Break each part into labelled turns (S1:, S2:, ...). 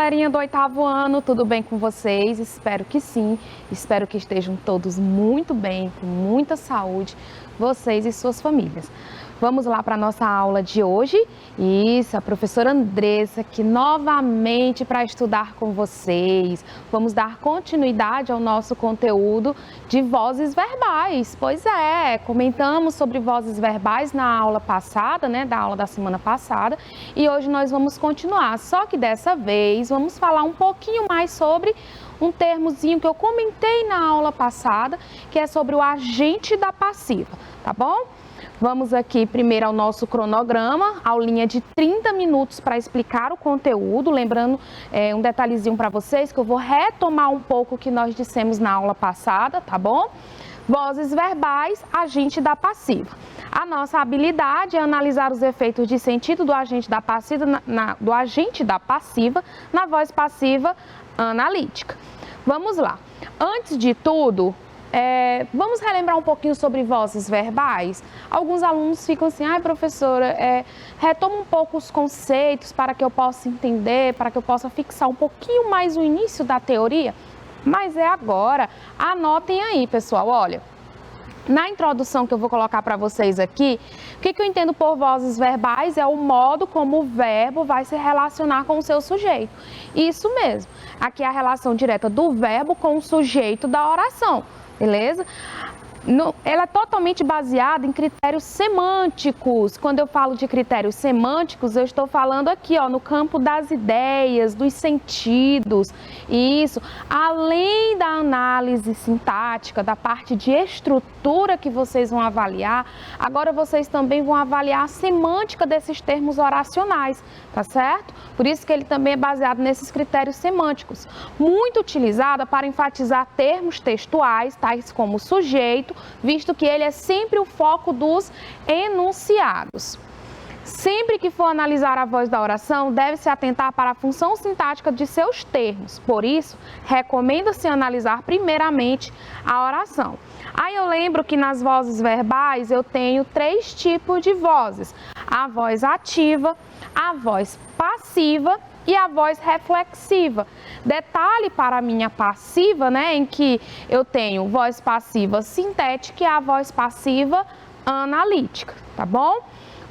S1: galerinha do 8º ano, tudo bem com vocês? Espero que sim, espero que estejam todos muito bem, com muita saúde, vocês e suas famílias. Vamos lá para a nossa aula de hoje. Isso, a professora Andressa aqui novamente para estudar com vocês. Vamos dar continuidade ao nosso conteúdo de vozes verbais. Pois é, comentamos sobre vozes verbais na aula passada, da aula da semana passada. E hoje nós vamos continuar, só que dessa vez vamos falar um pouquinho mais sobre um termozinho que eu comentei na aula passada, que é sobre o agente da passiva, tá bom? Vamos aqui primeiro ao nosso cronograma, aulinha de 30 minutos para explicar o conteúdo. Lembrando um detalhezinho para vocês, que eu vou retomar um pouco o que nós dissemos na aula passada, tá bom? Vozes verbais, agente da passiva. A nossa habilidade é analisar os efeitos de sentido do agente da passiva na voz passiva analítica. Vamos lá. Antes de tudo, vamos relembrar um pouquinho sobre vozes verbais. Alguns alunos ficam assim, professora, retoma um pouco os conceitos para que eu possa entender, para que eu possa fixar um pouquinho mais o início da teoria. Mas é agora. Anotem aí, pessoal, olha. Na introdução que eu vou colocar para vocês aqui, o que eu entendo por vozes verbais é o modo como o verbo vai se relacionar com o seu sujeito. Isso mesmo. Aqui é a relação direta do verbo com o sujeito da oração. Beleza? Ela é totalmente baseada em critérios semânticos. Quando eu falo de critérios semânticos, eu estou falando aqui, no campo das ideias, dos sentidos. Isso, além da análise sintática, da parte de estrutura que vocês vão avaliar, agora vocês também vão avaliar a semântica desses termos oracionais, tá certo? Por isso que ele também é baseado nesses critérios semânticos. Muito utilizada para enfatizar termos textuais, tais como sujeito, visto que ele é sempre o foco dos enunciados. Sempre que for analisar a voz da oração, deve-se atentar para a função sintática de seus termos. Por isso, recomenda-se analisar primeiramente a oração. Aí eu lembro que nas vozes verbais eu tenho 3 tipos de vozes: a voz ativa, a voz passiva e a voz reflexiva. Detalhe para a minha passiva, em que eu tenho voz passiva sintética e a voz passiva analítica, tá bom?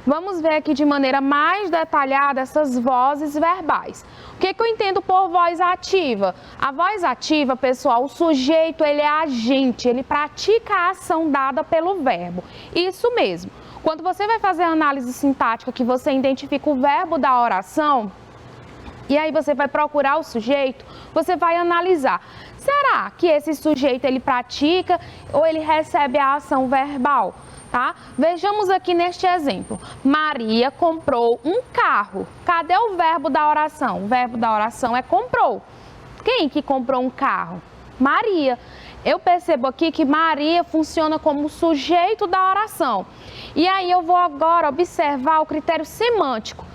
S1: Vamos ver aqui de maneira mais detalhada essas vozes verbais. O que eu entendo por voz ativa? A voz ativa, pessoal, o sujeito, ele é agente, ele pratica a ação dada pelo verbo. Isso mesmo. Quando você vai fazer a análise sintática, que você identifica o verbo da oração, e aí você vai procurar o sujeito, você vai analisar. Será que esse sujeito, ele pratica ou ele recebe a ação verbal? Tá? Vejamos aqui neste exemplo. Maria comprou um carro. Cadê o verbo da oração? O verbo da oração é comprou. Quem que comprou um carro? Maria. Eu percebo aqui que Maria funciona como sujeito da oração. E aí eu vou agora observar o critério semântico.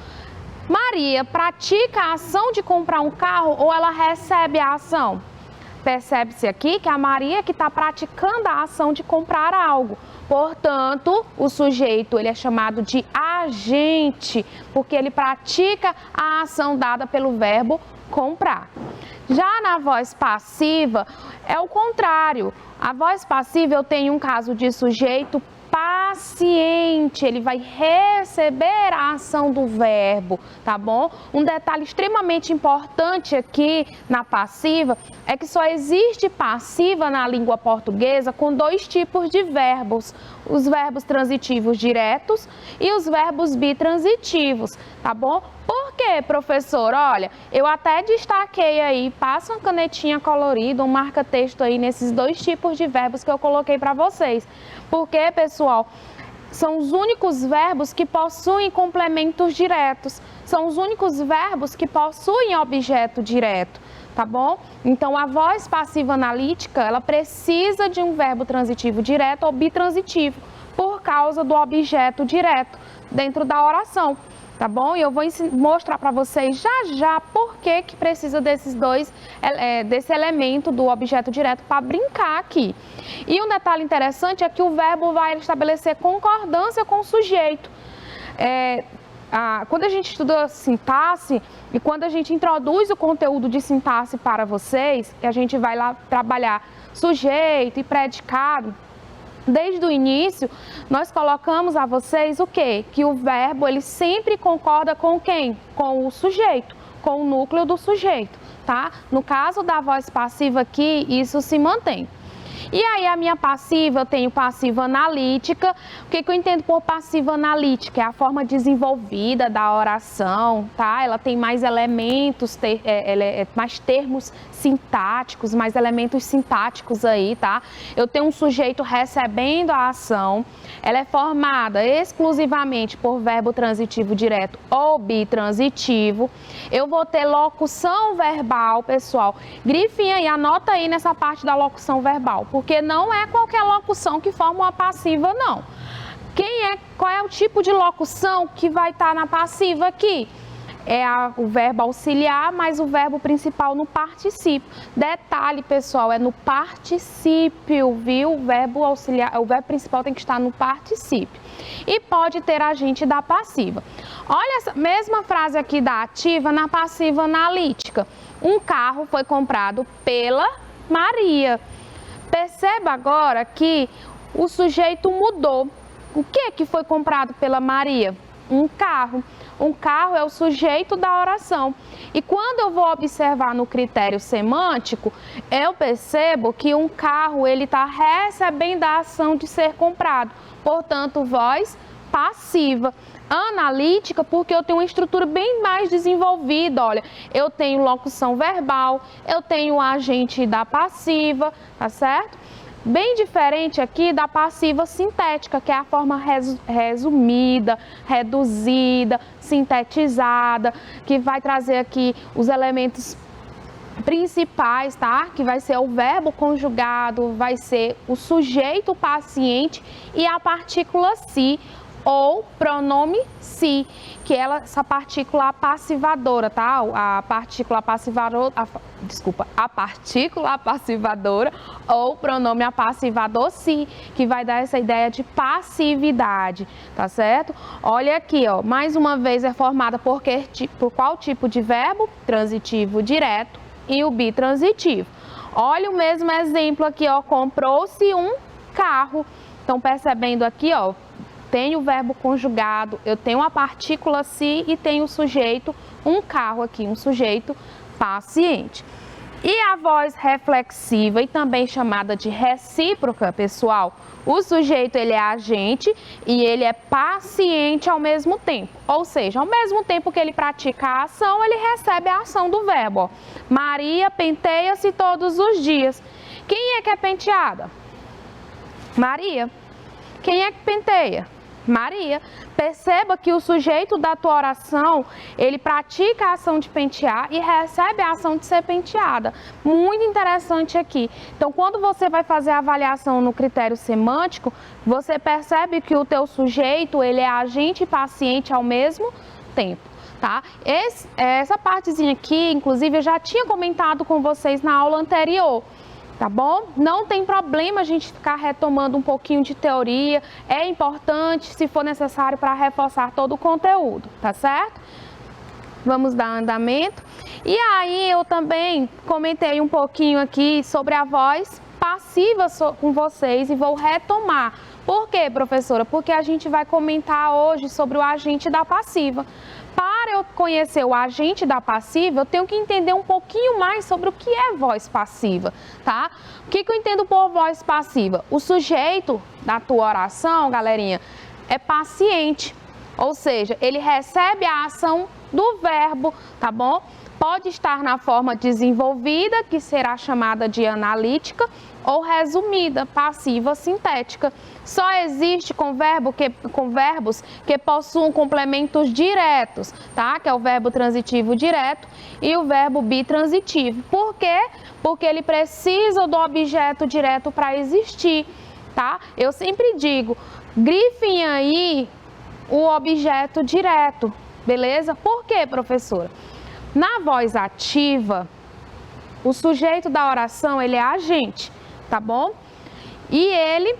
S1: Maria pratica a ação de comprar um carro ou ela recebe a ação? Percebe-se aqui que a Maria que está praticando a ação de comprar algo. Portanto, o sujeito ele é chamado de agente, porque ele pratica a ação dada pelo verbo comprar. Já na voz passiva, é o contrário. A voz passiva eu tenho um caso de sujeito paciente, ele vai receber a ação do verbo, tá bom? Um detalhe extremamente importante aqui na passiva é que só existe passiva na língua portuguesa com 2 tipos de verbos: os verbos transitivos diretos e os verbos bitransitivos, tá bom? Por quê, professor? Olha, eu até destaquei aí, passa uma canetinha colorida, um marca-texto aí nesses 2 tipos de verbos que eu coloquei para vocês. Porque, pessoal, são os únicos verbos que possuem complementos diretos, são os únicos verbos que possuem objeto direto, tá bom? Então, a voz passiva analítica, ela precisa de um verbo transitivo direto ou bitransitivo, por causa do objeto direto dentro da oração. Tá bom? E eu vou mostrar para vocês já por que precisa desse elemento do objeto direto para brincar aqui. E um detalhe interessante é que o verbo vai estabelecer concordância com o sujeito. quando a gente estuda sintaxe e quando a gente introduz o conteúdo de sintaxe para vocês, a gente vai lá trabalhar sujeito e predicado, desde o início, nós colocamos a vocês o quê? Que o verbo, ele sempre concorda com quem? Com o sujeito, com o núcleo do sujeito, tá? No caso da voz passiva aqui, isso se mantém. E aí a minha passiva, eu tenho passiva analítica. O que eu entendo por passiva analítica? É a forma desenvolvida da oração, tá? Ela tem mais elementos, mais termos sintáticos, mais elementos sintáticos aí, tá? Eu tenho um sujeito recebendo a ação. Ela é formada exclusivamente por verbo transitivo direto ou bitransitivo. Eu vou ter locução verbal, pessoal. Grifem aí, anota aí nessa parte da locução verbal, porque não é qualquer locução que forma uma passiva, não. Qual é o tipo de locução que vai estar na passiva aqui? É o verbo auxiliar, mas o verbo principal no particípio. Detalhe, pessoal, é no particípio, viu? O verbo auxiliar, o verbo principal tem que estar no particípio. E pode ter agente da passiva. Olha essa mesma frase aqui da ativa na passiva analítica. Um carro foi comprado pela Maria. Perceba agora que o sujeito mudou. O que foi comprado pela Maria? Um carro. Um carro é o sujeito da oração. E quando eu vou observar no critério semântico, eu percebo que um carro, ele está recebendo a ação de ser comprado. Portanto, voz passiva. Analítica, porque eu tenho uma estrutura bem mais desenvolvida, olha, eu tenho locução verbal, eu tenho o agente da passiva, tá certo? Bem diferente aqui da passiva sintética, que é a forma resumida, reduzida, sintetizada, que vai trazer aqui os elementos principais, tá? Que vai ser o verbo conjugado, vai ser o sujeito paciente e a partícula si, ou pronome si, que é essa partícula passivadora, tá? A partícula passivadora, a partícula passivadora ou pronome apassivador si, que vai dar essa ideia de passividade, tá certo? Olha aqui, ó, mais uma vez é formada por qual tipo de verbo? Transitivo direto e o bitransitivo. Olha o mesmo exemplo aqui, ó, comprou-se um carro. Então, percebendo aqui, ó, tenho o verbo conjugado, eu tenho a partícula si e tenho o sujeito, um carro aqui, um sujeito paciente. E a voz reflexiva e também chamada de recíproca, pessoal, o sujeito ele é agente e ele é paciente ao mesmo tempo. Ou seja, ao mesmo tempo que ele pratica a ação, ele recebe a ação do verbo. Ó. Maria penteia-se todos os dias. Quem é que é penteada? Maria. Quem é que penteia? Maria. Perceba que o sujeito da tua oração, ele pratica a ação de pentear e recebe a ação de ser penteada. Muito interessante aqui. Então, quando você vai fazer a avaliação no critério semântico, você percebe que o teu sujeito, ele é agente e paciente ao mesmo tempo, tá? Essa partezinha aqui, inclusive, eu já tinha comentado com vocês na aula anterior. Tá bom? Não tem problema a gente ficar retomando um pouquinho de teoria, é importante se for necessário para reforçar todo o conteúdo, tá certo? Vamos dar andamento. E aí eu também comentei um pouquinho aqui sobre a voz passiva com vocês e vou retomar. Por quê, professora? Porque a gente vai comentar hoje sobre o agente da passiva. Para eu conhecer o agente da passiva, eu tenho que entender um pouquinho mais sobre o que é voz passiva, tá? O que eu entendo por voz passiva? O sujeito da tua oração, galerinha, é paciente, ou seja, ele recebe a ação do verbo, tá bom? Pode estar na forma desenvolvida, que será chamada de analítica, ou resumida, passiva sintética. Só existe com verbos que possuam complementos diretos, tá? Que é o verbo transitivo direto e o verbo bitransitivo. Por quê? Porque ele precisa do objeto direto para existir, tá? Eu sempre digo, grifem aí o objeto direto, beleza? Por quê, professora? Na voz ativa, o sujeito da oração, ele é agente, tá bom? E ele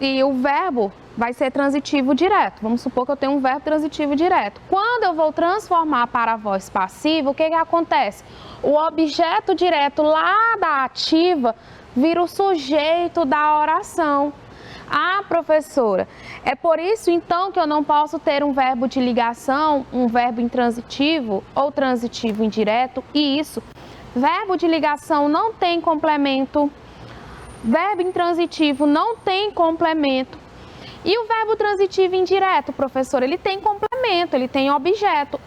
S1: E o verbo vai ser transitivo direto. Vamos supor que eu tenho um verbo transitivo direto. Quando eu vou transformar para a voz passiva, o que acontece? O objeto direto lá da ativa vira o sujeito da oração. Ah, professora, é por isso então que eu não posso ter um verbo de ligação, um verbo intransitivo ou transitivo indireto? E isso, verbo de ligação não tem complemento, verbo intransitivo não tem complemento. E o verbo transitivo indireto, professor, ele tem complemento, ele tem objeto.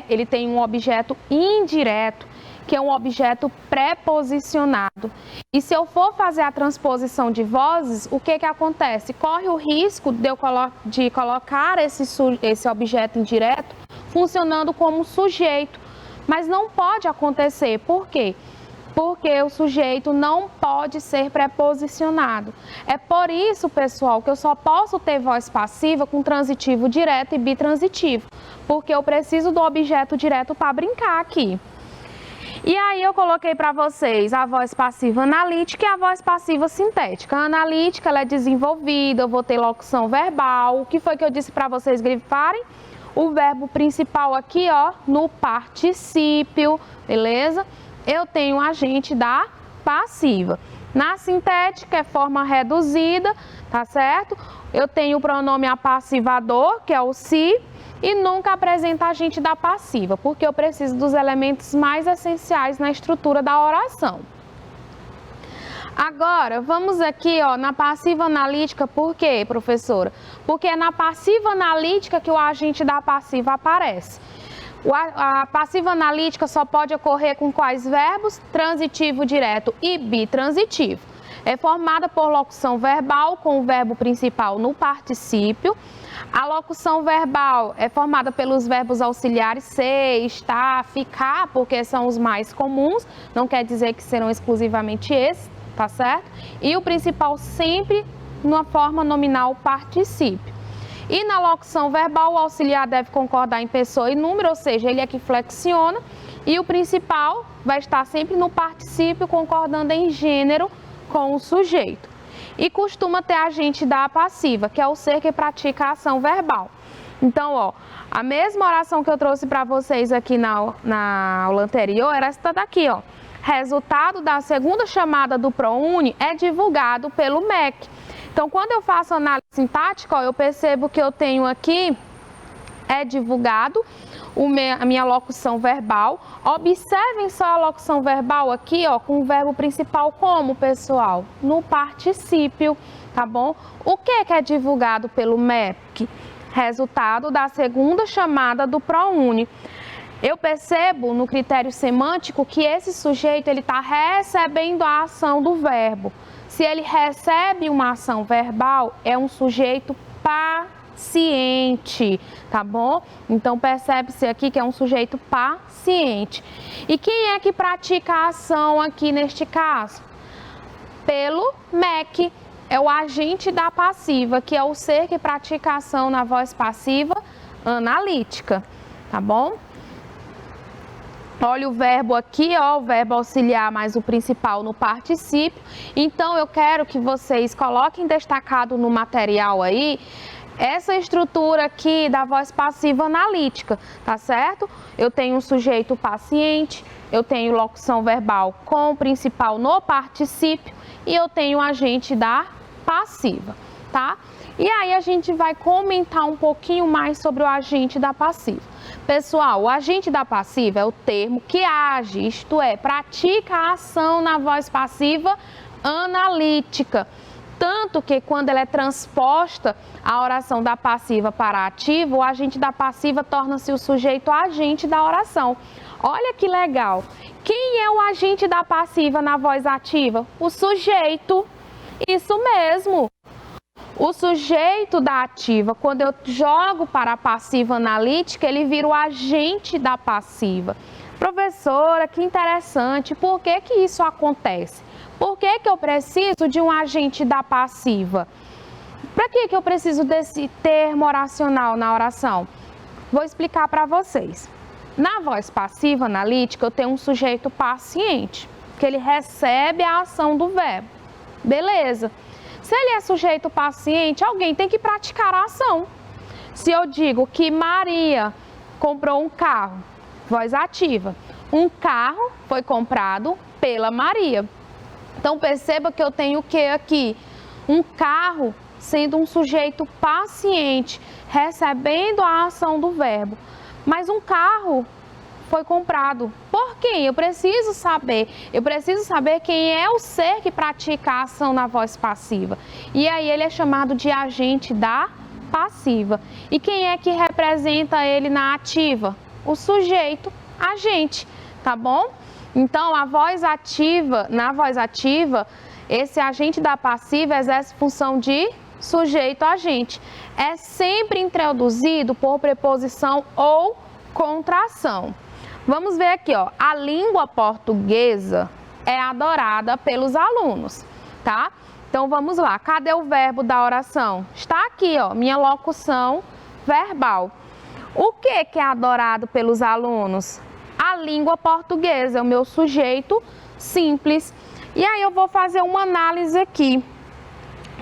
S1: Ele tem um objeto indireto, que é um objeto preposicionado. E se eu for fazer a transposição de vozes, o que acontece? Corre o risco de colocar esse objeto indireto funcionando como sujeito. Mas não pode acontecer. Por quê? Porque o sujeito não pode ser preposicionado. É por isso, pessoal, que eu só posso ter voz passiva com transitivo direto e bitransitivo, porque eu preciso do objeto direto para brincar aqui. E aí eu coloquei para vocês a voz passiva analítica e a voz passiva sintética. A analítica, ela é desenvolvida, eu vou ter locução verbal. O que foi que eu disse para vocês grifarem? O verbo principal aqui, ó, no particípio, beleza? Eu tenho o agente da passiva. Na sintética é forma reduzida, tá certo? Eu tenho o pronome apassivador, que é o se, e nunca apresenta agente da passiva, porque eu preciso dos elementos mais essenciais na estrutura da oração. Agora, vamos aqui, ó, na passiva analítica. Por quê, professora? Porque é na passiva analítica que o agente da passiva aparece. A passiva analítica só pode ocorrer com quais verbos? Transitivo direto e bitransitivo. É formada por locução verbal com o verbo principal no particípio. A locução verbal é formada pelos verbos auxiliares ser, estar, ficar, porque são os mais comuns. Não quer dizer que serão exclusivamente esses, tá certo? E o principal sempre na forma nominal particípio. E na locução verbal, o auxiliar deve concordar em pessoa e número, ou seja, ele é que flexiona. E o principal vai estar sempre no particípio, concordando em gênero com o sujeito. E costuma ter agente da passiva, que é o ser que pratica a ação verbal. Então, ó, a mesma oração que eu trouxe para vocês aqui na aula anterior era essa daqui, ó. Resultado da segunda chamada do ProUni é divulgado pelo MEC. Então, quando eu faço análise sintática, ó, eu percebo que eu tenho aqui, é divulgado, a minha locução verbal. Observem só a locução verbal aqui, ó, com o verbo principal como, pessoal? No particípio, tá bom? O que é divulgado pelo MEC? Resultado da segunda chamada do ProUni. Eu percebo no critério semântico que esse sujeito ele está recebendo a ação do verbo. Se ele recebe uma ação verbal, é um sujeito paciente, tá bom? Então percebe-se aqui que é um sujeito paciente. E quem é que pratica a ação aqui neste caso? Pelo MEC, é o agente da passiva, que é o ser que pratica a ação na voz passiva analítica, tá bom? Olha o verbo aqui, ó, o verbo auxiliar mais o principal no particípio. Então, eu quero que vocês coloquem destacado no material aí essa estrutura aqui da voz passiva analítica, tá certo? Eu tenho um sujeito paciente, eu tenho locução verbal com o principal no particípio e eu tenho o agente da passiva, tá? E aí a gente vai comentar um pouquinho mais sobre o agente da passiva. Pessoal, o agente da passiva é o termo que age, isto é, pratica a ação na voz passiva analítica. Tanto que quando ela é transposta a oração da passiva para a ativa, o agente da passiva torna-se o sujeito agente da oração. Olha que legal! Quem é o agente da passiva na voz ativa? O sujeito. Isso mesmo! O sujeito da ativa, quando eu jogo para a passiva analítica, ele vira o agente da passiva. Professora, que interessante, por que que isso acontece? Por que que eu preciso de um agente da passiva? Para que eu preciso desse termo oracional na oração? Vou explicar para vocês. Na voz passiva analítica, eu tenho um sujeito paciente, que ele recebe a ação do verbo. Beleza. Se ele é sujeito paciente, alguém tem que praticar a ação. Se eu digo que Maria comprou um carro, voz ativa, um carro foi comprado pela Maria. Então, perceba que eu tenho o que aqui? Um carro sendo um sujeito paciente, recebendo a ação do verbo. Mas um carro foi comprado. Por quem? Eu preciso saber quem é o ser que pratica a ação na voz passiva. E aí ele é chamado de agente da passiva. E quem é que representa ele na ativa? O sujeito agente, tá bom? Então, na voz ativa, esse agente da passiva exerce função de sujeito agente. É sempre introduzido por preposição ou contração. Vamos ver aqui, ó. A língua portuguesa é adorada pelos alunos, tá? Então, vamos lá. Cadê o verbo da oração? Está aqui, ó, minha locução verbal. O que é adorado pelos alunos? A língua portuguesa, é o meu sujeito simples. E aí eu vou fazer uma análise aqui.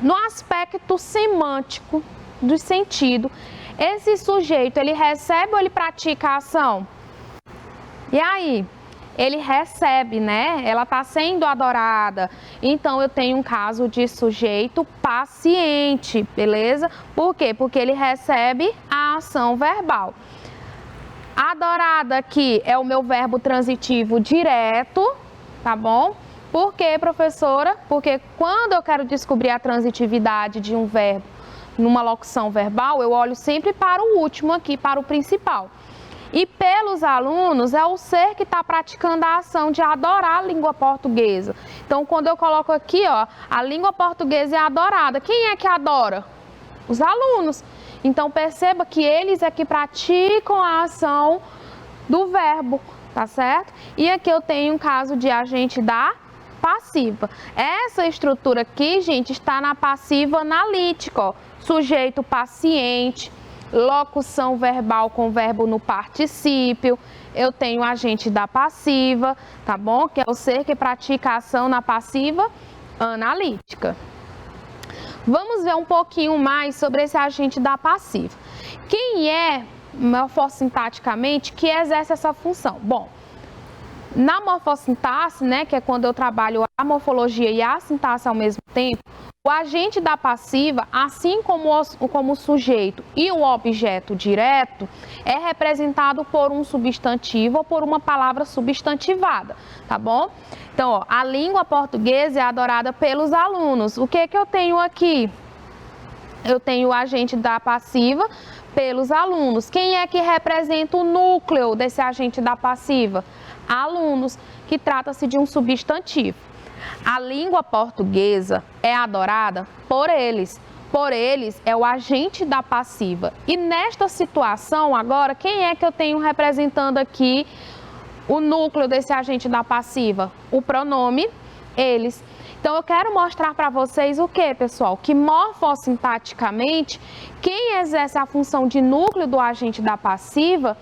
S1: No aspecto semântico do sentido, esse sujeito, ele recebe ou ele pratica a ação? E aí? Ele recebe, né? Ela está sendo adorada. Então, eu tenho um caso de sujeito paciente, beleza? Por quê? Porque ele recebe a ação verbal. Adorada aqui é o meu verbo transitivo direto, tá bom? Por quê, professora? Porque quando eu quero descobrir a transitividade de um verbo numa locução verbal, eu olho sempre para o último aqui, para o principal. E pelos alunos é o ser que está praticando a ação de adorar a língua portuguesa. Então, quando eu coloco aqui, ó, a língua portuguesa é adorada. Quem é que adora? Os alunos. Então, perceba que eles é que praticam a ação do verbo, tá certo? E aqui eu tenho um caso de agente da passiva. Essa estrutura aqui, gente, está na passiva analítica, ó. Sujeito paciente, locução verbal com verbo no particípio. Eu tenho agente da passiva, tá bom? Que é o ser que pratica a ação na passiva analítica. Vamos ver um pouquinho mais sobre esse agente da passiva. Quem é, morfossintaticamente, que exerce essa função? Bom, na morfossintaxe, né, que é quando eu trabalho a morfologia e a sintaxe ao mesmo tempo, o agente da passiva, assim como o sujeito e o objeto direto, é representado por um substantivo ou por uma palavra substantivada, tá bom? Então, ó, a língua portuguesa é adorada pelos alunos. O que eu tenho aqui? Eu tenho o agente da passiva pelos alunos. Quem é que representa o núcleo desse agente da passiva? Alunos, que trata-se de um substantivo. A língua portuguesa é adorada por eles. Por eles é o agente da passiva. E nesta situação, agora, quem é que eu tenho representando aqui o núcleo desse agente da passiva? O pronome, eles. Então, eu quero mostrar para vocês o que, pessoal? Que morfossintaticamente, quem exerce a função de núcleo do agente da passiva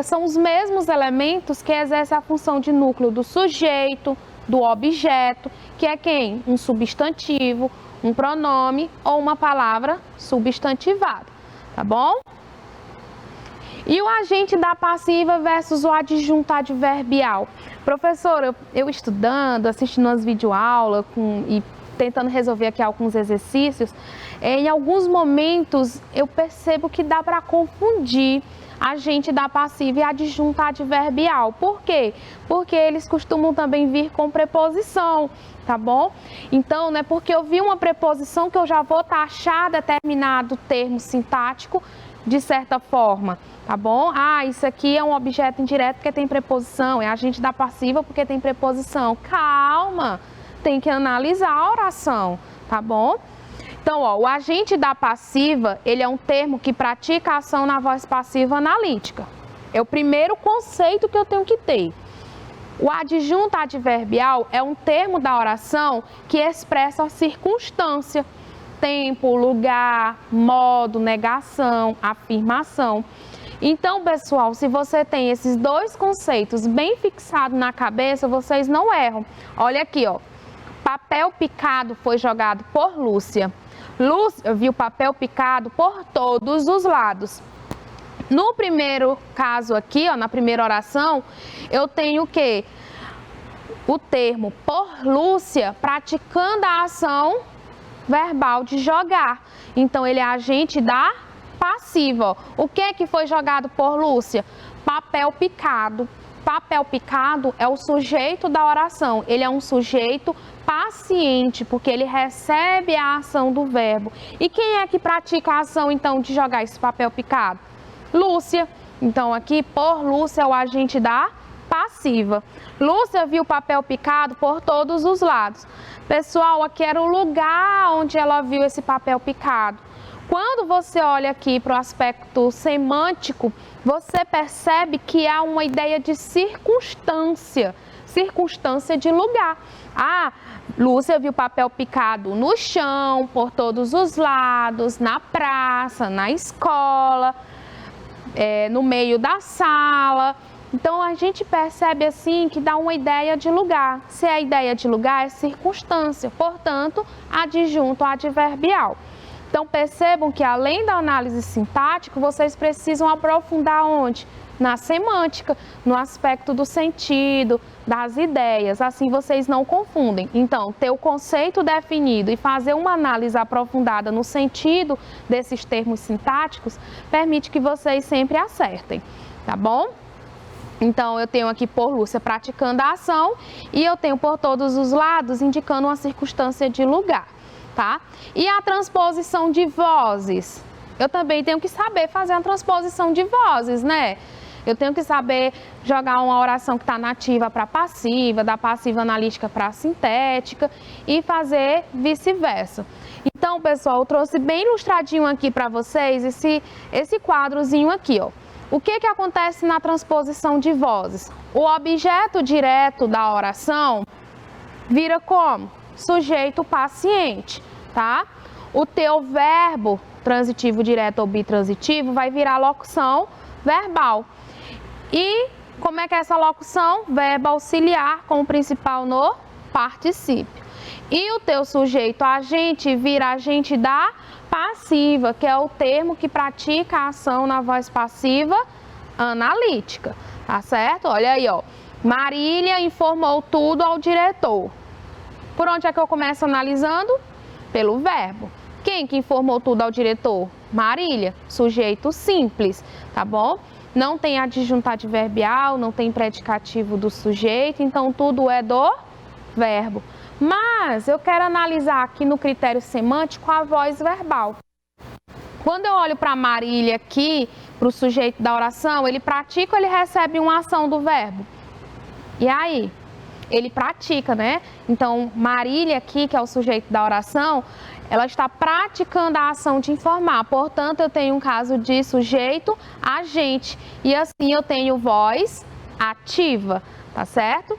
S1: são os mesmos elementos que exercem a função de núcleo do sujeito, do objeto, que é quem? Um substantivo, um pronome ou uma palavra substantivada, tá bom? E o agente da passiva versus o adjunto adverbial. Professora, eu estudando, assistindo umas videoaulas e tentando resolver aqui alguns exercícios, em alguns momentos eu percebo que dá para confundir agente da passiva e adjunto adverbial. Por quê? Porque eles costumam também vir com preposição, tá bom? Então, não é porque eu vi uma preposição que eu já vou taxar determinado termo sintático de certa forma, tá bom? Ah, isso aqui é um objeto indireto porque tem preposição, é agente da passiva porque tem preposição. Calma, tem que analisar a oração, tá bom? Então, ó, o agente da passiva, ele é um termo que pratica a ação na voz passiva analítica. É o primeiro conceito que eu tenho que ter. O adjunto adverbial é um termo da oração que expressa a circunstância, tempo, lugar, modo, negação, afirmação. Então, pessoal, se você tem esses dois conceitos bem fixados na cabeça, vocês não erram. Olha aqui, ó. Papel picado foi jogado por Lúcia. Lúcia viu papel picado por todos os lados. No primeiro caso aqui, ó, na primeira oração, eu tenho o quê? O termo por Lúcia praticando a ação verbal de jogar. Então, ele é agente da passiva. Ó. O que foi jogado por Lúcia? Papel picado. Papel picado é o sujeito da oração. Ele é um sujeito paciente, porque ele recebe a ação do verbo. E quem é que pratica a ação, então, de jogar esse papel picado? Lúcia. Então, aqui, por Lúcia é o agente da passiva. Lúcia viu o papel picado por todos os lados. Pessoal, aqui era o lugar onde ela viu esse papel picado. Quando você olha aqui para o aspecto semântico, você percebe que há uma ideia de circunstância, circunstância de lugar. Ah, Lúcia viu papel picado no chão, por todos os lados, na praça, na escola, no meio da sala. Então, a gente percebe assim que dá uma ideia de lugar. Se a ideia de lugar é circunstância, portanto, adjunto adverbial. Então, percebam que além da análise sintática, vocês precisam aprofundar onde? Na semântica, no aspecto do sentido, das ideias, assim vocês não confundem. Então, ter o conceito definido e fazer uma análise aprofundada no sentido desses termos sintáticos permite que vocês sempre acertem, tá bom? Então, eu tenho aqui por Lúcia praticando a ação e eu tenho por todos os lados indicando uma circunstância de lugar, tá? E a transposição de vozes? Eu também tenho que saber fazer a transposição de vozes, né? Eu tenho que saber jogar uma oração que está nativa para passiva, da passiva analítica para sintética e fazer vice-versa. Então, pessoal, eu trouxe bem ilustradinho aqui para vocês esse quadrozinho aqui, ó. O que acontece na transposição de vozes? O objeto direto da oração vira como? Sujeito paciente, tá? O teu verbo transitivo direto ou bitransitivo vai virar locução verbal. E como é que é essa locução? Verbo auxiliar com o principal no particípio. E o teu sujeito agente vira agente da passiva, que é o termo que pratica a ação na voz passiva analítica, tá certo? Olha aí, ó. Marília informou tudo ao diretor. Por onde é que eu começo analisando? Pelo verbo. Quem que informou tudo ao diretor? Marília, sujeito simples, tá bom? Não tem adjunto adverbial, não tem predicativo do sujeito, então tudo é do verbo. Mas eu quero analisar aqui no critério semântico a voz verbal. Quando eu olho para Marília aqui, para o sujeito da oração, ele pratica ou ele recebe uma ação do verbo? E aí? Ele pratica, né? Então, Marília aqui, que é o sujeito da oração, ela está praticando a ação de informar. Portanto, eu tenho um caso de sujeito agente. E assim eu tenho voz ativa, tá certo?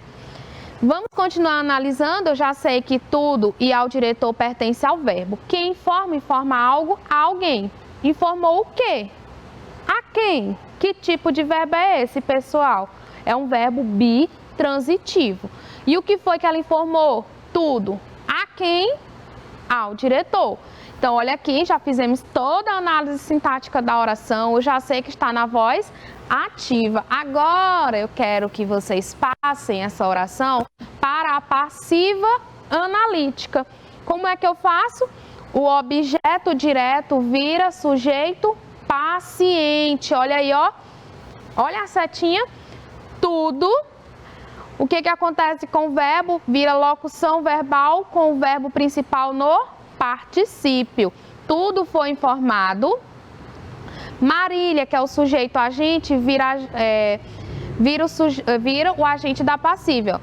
S1: Vamos continuar analisando. Eu já sei que tudo e ao diretor pertence ao verbo. Quem informa, informa algo a alguém. Informou o quê? A quem? Que tipo de verbo é esse, pessoal? É um verbo bitransitivo. E o que foi que ela informou? Tudo. A quem? Ao diretor. Então, olha aqui, já fizemos toda a análise sintática da oração. Eu já sei que está na voz ativa. Agora, eu quero que vocês passem essa oração para a passiva analítica. Como é que eu faço? O objeto direto vira sujeito paciente. Olha aí, ó. Olha a setinha. Tudo. O que acontece com o verbo? Vira locução verbal com o verbo principal no particípio. Tudo foi informado. Marília, que é o sujeito agente, vira o agente da passiva.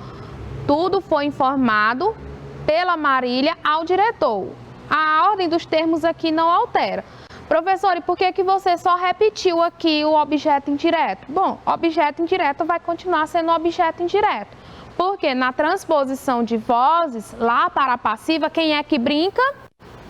S1: Tudo foi informado pela Marília ao diretor. A ordem dos termos aqui não altera. Professor, e por que você só repetiu aqui o objeto indireto? Bom, objeto indireto vai continuar sendo objeto indireto. Porque na transposição de vozes, lá para a passiva, quem é que brinca?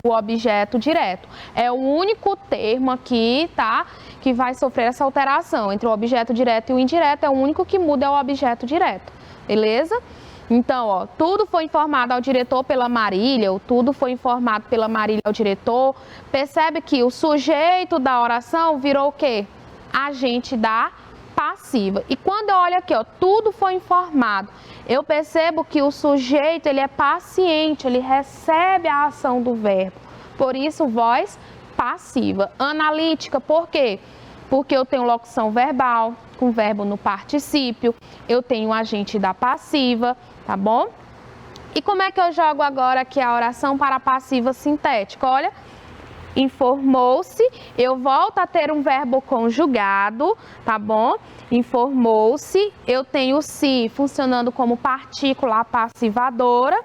S1: O objeto direto. É o único termo aqui, tá? Que vai sofrer essa alteração. Entre o objeto direto e o indireto, é o único que muda, é o objeto direto. Beleza? Então, ó, tudo foi informado ao diretor pela Marília, ou tudo foi informado pela Marília ao diretor. Percebe que o sujeito da oração virou o quê? Agente da passiva. E quando eu olho aqui, ó, tudo foi informado, eu percebo que o sujeito, ele é paciente, ele recebe a ação do verbo. Por isso, voz passiva. Analítica, por quê? Porque eu tenho locução verbal, com verbo no particípio, eu tenho agente da passiva, tá bom? E como é que eu jogo agora aqui a oração para a passiva sintética? Olha, informou-se, eu volto a ter um verbo conjugado, tá bom? Informou-se, eu tenho o se funcionando como partícula passivadora,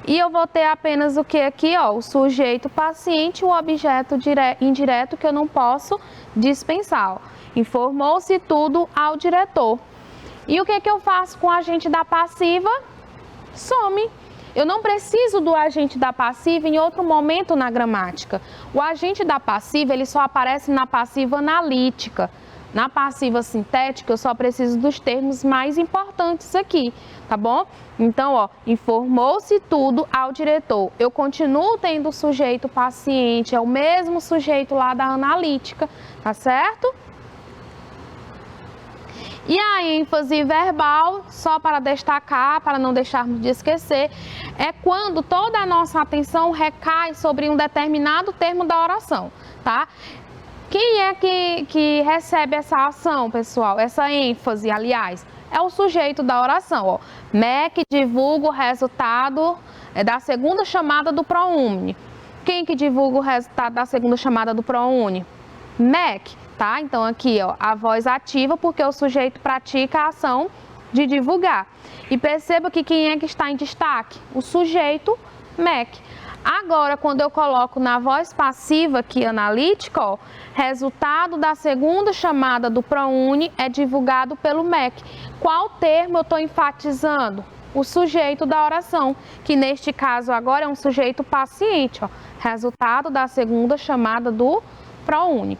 S1: e eu vou ter apenas o que aqui, ó, o sujeito paciente, o objeto indireto que eu não posso dispensar, ó. Informou-se tudo ao diretor. E o que eu faço com o agente da passiva? Some. Eu não preciso do agente da passiva em outro momento na gramática. O agente da passiva, ele só aparece na passiva analítica. Na passiva sintética, eu só preciso dos termos mais importantes aqui, tá bom? Então, ó, informou-se tudo ao diretor. Eu continuo tendo o sujeito paciente, é o mesmo sujeito lá da analítica, tá certo? E a ênfase verbal, só para destacar, para não deixarmos de esquecer, é quando toda a nossa atenção recai sobre um determinado termo da oração, tá? Quem é que recebe essa ação, pessoal? Essa ênfase, aliás, é o sujeito da oração, ó. MEC divulga o resultado da segunda chamada do ProUni. Quem que divulga o resultado da segunda chamada do ProUni? MEC. Tá? Então, aqui, ó, a voz ativa, porque o sujeito pratica a ação de divulgar. E perceba que quem é que está em destaque? O sujeito MEC. Agora, quando eu coloco na voz passiva aqui, analítica, ó, resultado da segunda chamada do ProUni é divulgado pelo MEC. Qual termo eu estou enfatizando? O sujeito da oração, que neste caso agora é um sujeito paciente, ó, resultado da segunda chamada do ProUni.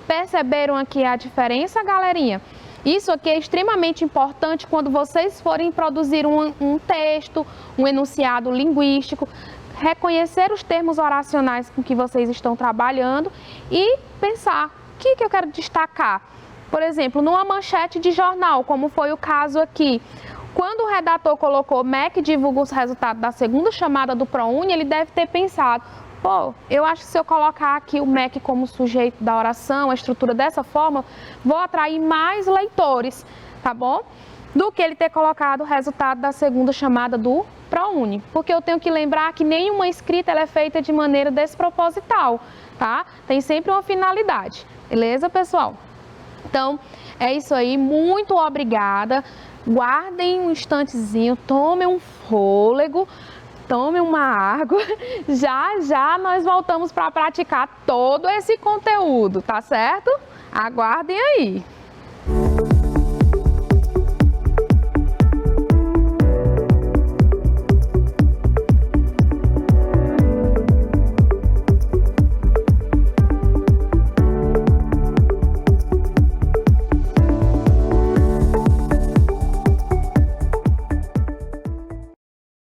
S1: Perceberam aqui a diferença, galerinha? Isso aqui é extremamente importante quando vocês forem produzir um texto, um enunciado linguístico, reconhecer os termos oracionais com que vocês estão trabalhando e pensar, o que eu quero destacar? Por exemplo, numa manchete de jornal, como foi o caso aqui, quando o redator colocou MEC divulga os resultados da segunda chamada do ProUni, ele deve ter pensado, pô, eu acho que se eu colocar aqui o MEC como sujeito da oração, a estrutura dessa forma, vou atrair mais leitores, tá bom? Do que ele ter colocado o resultado da segunda chamada do ProUni. Porque eu tenho que lembrar que nenhuma escrita ela é feita de maneira desproposital, tá? Tem sempre uma finalidade, beleza, pessoal? Então, é isso aí, muito obrigada. Guardem um instantezinho, tomem um fôlego, tome uma água, já nós voltamos para praticar todo esse conteúdo, tá certo? Aguardem aí!